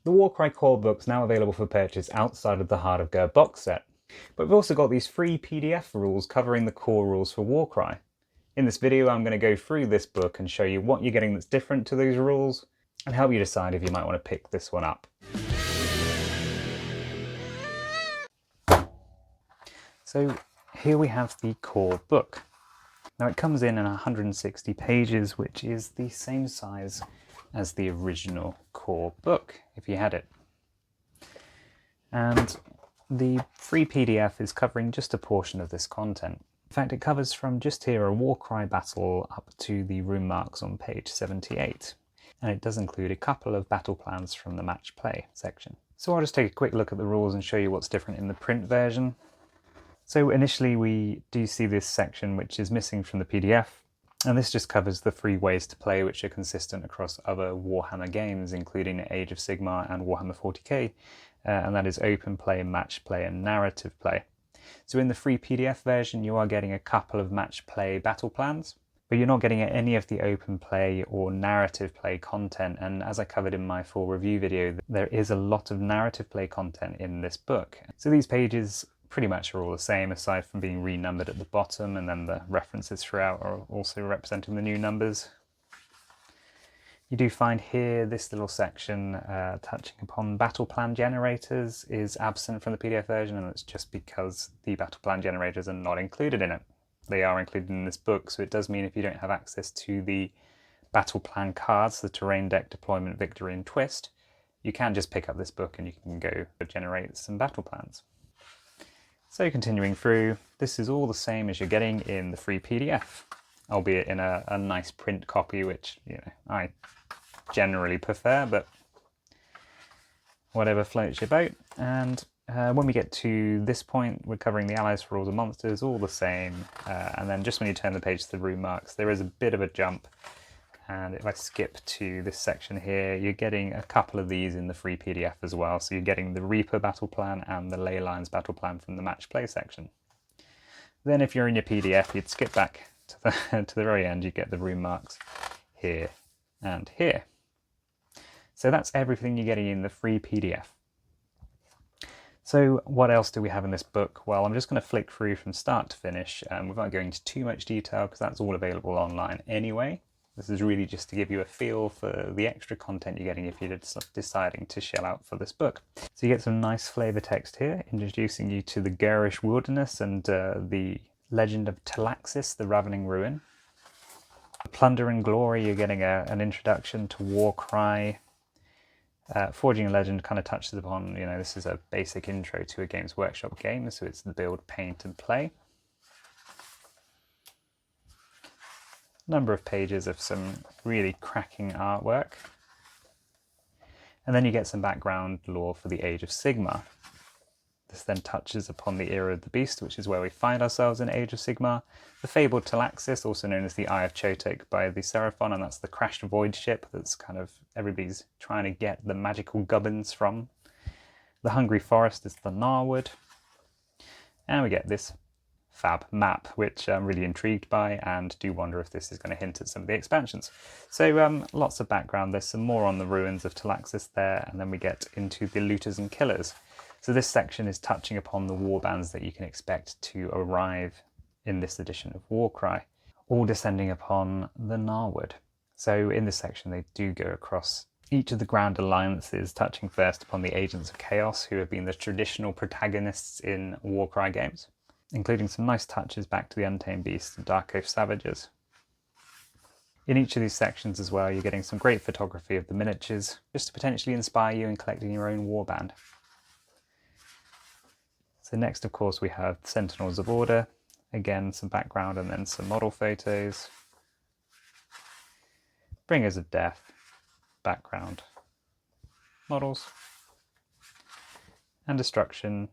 The Warcry Core Book is now available for purchase outside of the Heart of Ghur box set, but we've also got these free PDF rules covering the core rules for Warcry. In this video I'm going to go through this book and show you what you're getting that's different to those rules, and help you decide if you might want to pick this one up. So here we have the core book. Now it comes in 160 pages, which is the same size as the original core book, if you had it. And the free PDF is covering just a portion of this content. In fact, it covers from just here a Warcry battle up to the rune marks on page 78. And it does include a couple of battle plans from the match play section. So I'll just take a quick look at the rules and show you what's different in the print version. So initially we do see this section which is missing from the PDF, and this just covers the free ways to play which are consistent across other Warhammer games, including Age of Sigmar and Warhammer 40k, and that is open play, match play and narrative play. So in the free PDF version you are getting a couple of match play battle plans, but you're not getting any of the open play or narrative play content, and as I covered in my full review video, there is a lot of narrative play content in this book. So these pages pretty much are all the same, aside from being renumbered at the bottom, and then the references throughout are also representing the new numbers. You do find here this little section touching upon battle plan generators is absent from the PDF version, and it's just because the battle plan generators are not included in it. They are included in this book, so it does mean if you don't have access to the battle plan cards, the terrain deck, deployment, victory and twist, you can just pick up this book and you can go generate some battle plans. So continuing through, this is all the same as you're getting in the free PDF, albeit in a nice print copy, which I generally prefer, but whatever floats your boat. And when we get to this point, we're covering the allies for all the monsters, all the same. And then just when you turn the page to the rune marks, there is a bit of a jump. And if I skip to this section here, you're getting a couple of these in the free PDF as well. So you're getting the Reaper battle plan and the Ley Lines battle plan from the match play section. Then if you're in your PDF, you'd skip back to the very end, you get the rune marks here and here. So that's everything you're getting in the free PDF. So what else do we have in this book? Well, I'm just going to flick through from start to finish without going into too much detail, because that's all available online anyway. This is really just to give you a feel for the extra content you're getting if you're deciding to shell out for this book. So you get some nice flavour text here, introducing you to the Ghurish wilderness and the legend of Talaxis, the Ravening Ruin. Plunder and Glory, you're getting an introduction to Warcry. Forging a Legend kind of touches upon, this is a basic intro to a Games Workshop game, so it's the build, paint and play. Number of pages of some really cracking artwork. And then you get some background lore for the Age of Sigmar. This then touches upon the Era of the Beast, which is where we find ourselves in Age of Sigmar. The fabled Talaxis, also known as the Eye of Chotek by the Seraphon, and that's the crashed void ship that's kind of everybody's trying to get the magical gubbins from. The Hungry Forest is the Narwood. And we get this fab map, which I'm really intrigued by and do wonder if this is going to hint at some of the expansions. So lots of background. There's some more on the ruins of Talaxis there, and then we get into the looters and killers. So this section is touching upon the warbands that you can expect to arrive in this edition of Warcry, all descending upon the Narwood. So in this section they do go across each of the grand alliances, touching first upon the Agents of Chaos, who have been the traditional protagonists in Warcry games, including some nice touches back to the Untamed Beasts and Dark Oath Savages. In each of these sections as well, you're getting some great photography of the miniatures, just to potentially inspire you in collecting your own warband. So next, of course, we have Sentinels of Order. Again, some background and then some model photos. Bringers of Death, background, models. And Destruction,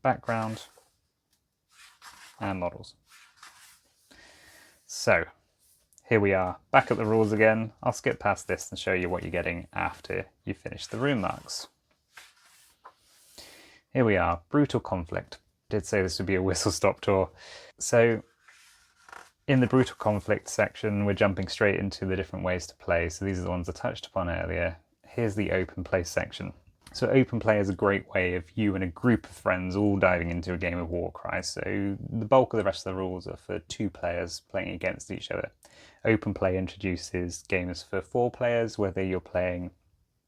background, and models. So here we are, back at the rules again. I'll skip past this and show you what you're getting after you finish the rune marks. Here we are, Brutal Conflict. I did say this would be a whistle-stop tour. So in the Brutal Conflict section, we're jumping straight into the different ways to play. So these are the ones I touched upon earlier. here's the open play section. So open play is a great way of you and a group of friends all diving into a game of Warcry. So the bulk of the rest of the rules are for 2 players playing against each other. Open play introduces games for 4 players, whether you're playing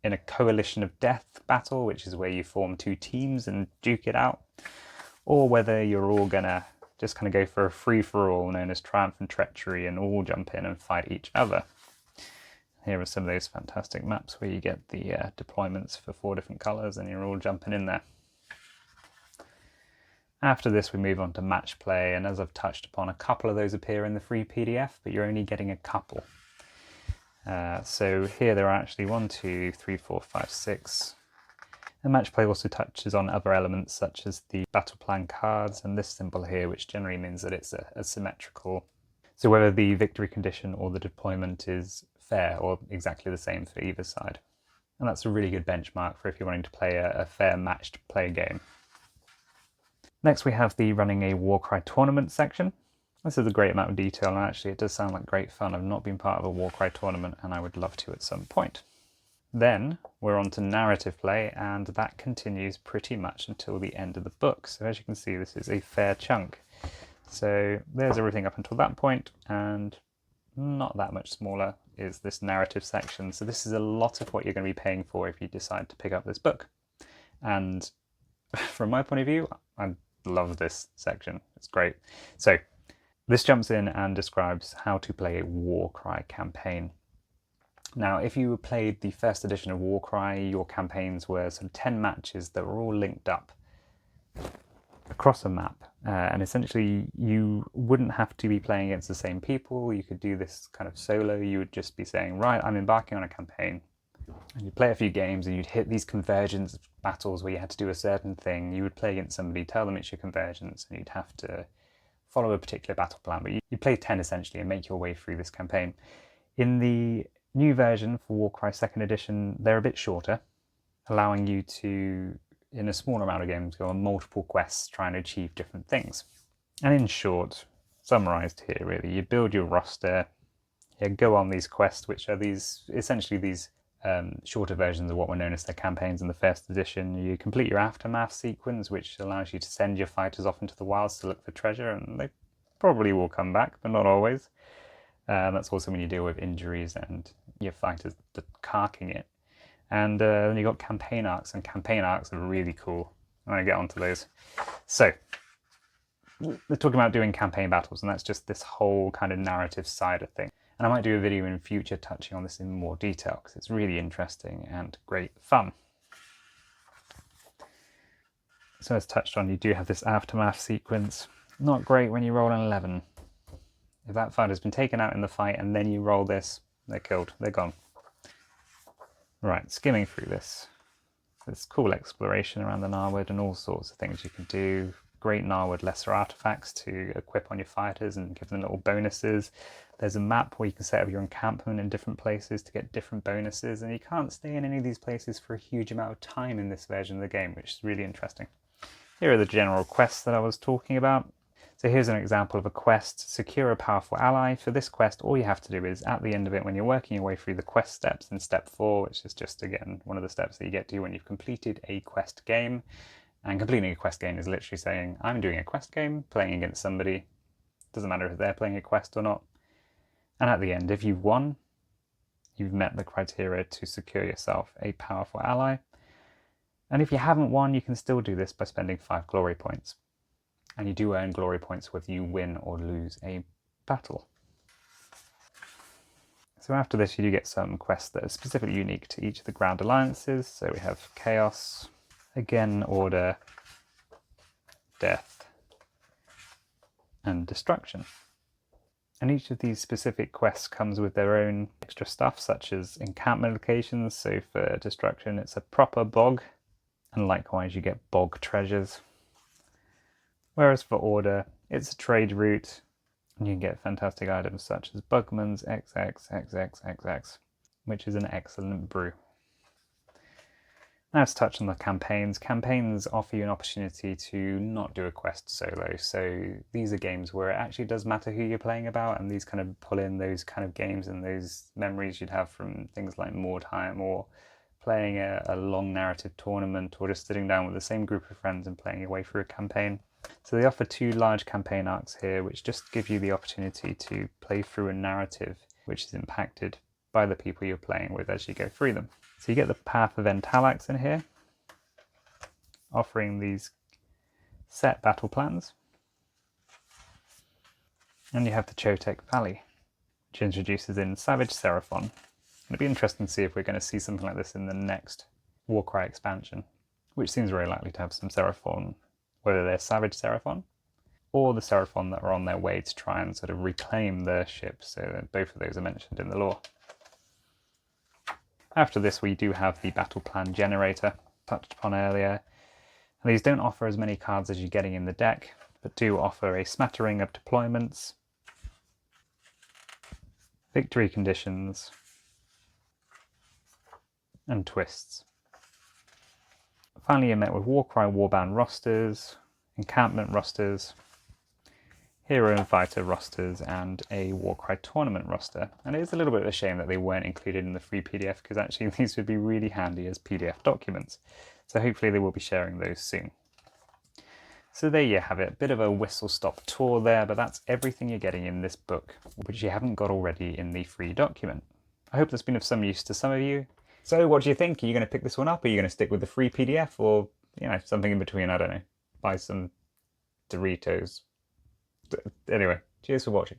in a coalition of death battle, which is where you form 2 teams and duke it out, or whether you're all gonna just kind of go for a free-for-all known as Triumph and Treachery and all jump in and fight each other. Here are some of those fantastic maps where you get the deployments for 4 different colours and you're all jumping in there. After this we move on to match play, and as I've touched upon, a couple of those appear in the free PDF, but you're only getting a couple. So here there are actually 1, 2, 3, 4, 5, 6. And match play also touches on other elements such as the battle plan cards and this symbol here, which generally means that it's a symmetrical. So whether the victory condition or the deployment is fair or exactly the same for either side. And that's a really good benchmark for if you're wanting to play a fair matched play game. Next we have the running a Warcry tournament section. This is a great amount of detail, and actually it does sound like great fun. I've not been part of a Warcry tournament and I would love to at some point. Then we're on to narrative play, and that continues pretty much until the end of the book. So as you can see, this is a fair chunk. So there's everything up until that point, and not that much smaller is this narrative section. So this is a lot of what you're going to be paying for if you decide to pick up this book. And from my point of view, I love this section. It's great. So this jumps in and describes how to play a Warcry campaign. Now, if you played the first edition of Warcry, your campaigns were sort of 10 matches that were all linked up across a map. And essentially, you wouldn't have to be playing against the same people. You could do this kind of solo. You would just be saying, right, I'm embarking on a campaign. And you'd play a few games and you'd hit these convergence battles where you had to do a certain thing. You would play against somebody, tell them it's your convergence, and you'd have to follow a particular battle plan. But you play 10 essentially and make your way through this campaign. In the new version for Warcry 2nd edition, they're a bit shorter, allowing you to, in a smaller amount of games, go on multiple quests trying to achieve different things. And in short, summarised here really, you build your roster, you go on these quests, which are essentially these shorter versions of what were known as the campaigns in the first edition. You complete your aftermath sequence, which allows you to send your fighters off into the wilds to look for treasure, and they probably will come back, but not always. That's also when you deal with injuries and your fighters carking it. And then you've got campaign arcs, and campaign arcs are really cool. I'm going to get onto those. So, they're talking about doing campaign battles, and that's just this whole kind of narrative side of things. And I might do a video in future touching on this in more detail, because it's really interesting and great fun. So as touched on, you do have this aftermath sequence. Not great when you roll an 11. If that fighter's been taken out in the fight and then you roll this, they're killed, they're gone. Right, skimming through this. There's cool exploration around the Narwood and all sorts of things you can do. Great Narwood lesser artifacts to equip on your fighters and give them little bonuses. There's a map where you can set up your encampment in different places to get different bonuses, and you can't stay in any of these places for a huge amount of time in this version of the game, which is really interesting. Here are the general quests that I was talking about. So here's an example of a quest, secure a powerful ally. For this quest, all you have to do is, at the end of it, when you're working your way through the quest steps in step 4, which is just, again, one of the steps that you get to when you've completed a quest game. And completing a quest game is literally saying, I'm doing a quest game, playing against somebody. Doesn't matter if they're playing a quest or not. And at the end, if you've won, you've met the criteria to secure yourself a powerful ally. And if you haven't won, you can still do this by spending 5 glory points. And you do earn glory points whether you win or lose a battle. So after this, you do get some quests that are specifically unique to each of the ground alliances. So we have Chaos, again, Order, Death, and Destruction. And each of these specific quests comes with their own extra stuff, such as encampment locations. So for Destruction, it's a proper bog, and likewise you get bog treasures. Whereas for Order, it's a trade route, and you can get fantastic items such as Bugman's XXXXX, which is an excellent brew. Now to touch on the campaigns. Campaigns offer you an opportunity to not do a quest solo. So these are games where it actually does matter who you're playing about, and these kind of pull in those kind of games and those memories you'd have from things like Mordheim or playing a long narrative tournament, or just sitting down with the same group of friends and playing your way through a campaign. So they offer 2 large campaign arcs here, which just give you the opportunity to play through a narrative which is impacted by the people you're playing with as you go through them. So you get the Path of Entalax in here, offering these set battle plans. And you have the Chotek Valley, which introduces in Savage Seraphon. It'd be interesting to see if we're going to see something like this in the next Warcry expansion, which seems very likely to have some Seraphon, whether they're Savage Seraphon or the Seraphon that are on their way to try and sort of reclaim their ships, so that both of those are mentioned in the lore. After this, we do have the Battle Plan Generator, touched upon earlier. And these don't offer as many cards as you're getting in the deck, but do offer a smattering of deployments, victory conditions, and twists. Finally, you're met with Warcry Warband rosters, encampment rosters, hero and fighter rosters, and a Warcry tournament roster. And it is a little bit of a shame that they weren't included in the free PDF, because actually these would be really handy as PDF documents. So hopefully they will be sharing those soon. So there you have it, a bit of a whistle-stop tour there, but that's everything you're getting in this book, which you haven't got already in the free document. I hope that's been of some use to some of you. So what do you think? Are you going to pick this one up? Are you going to stick with the free PDF, or, you know, something in between? I don't know. Buy some Doritos. Anyway, cheers for watching.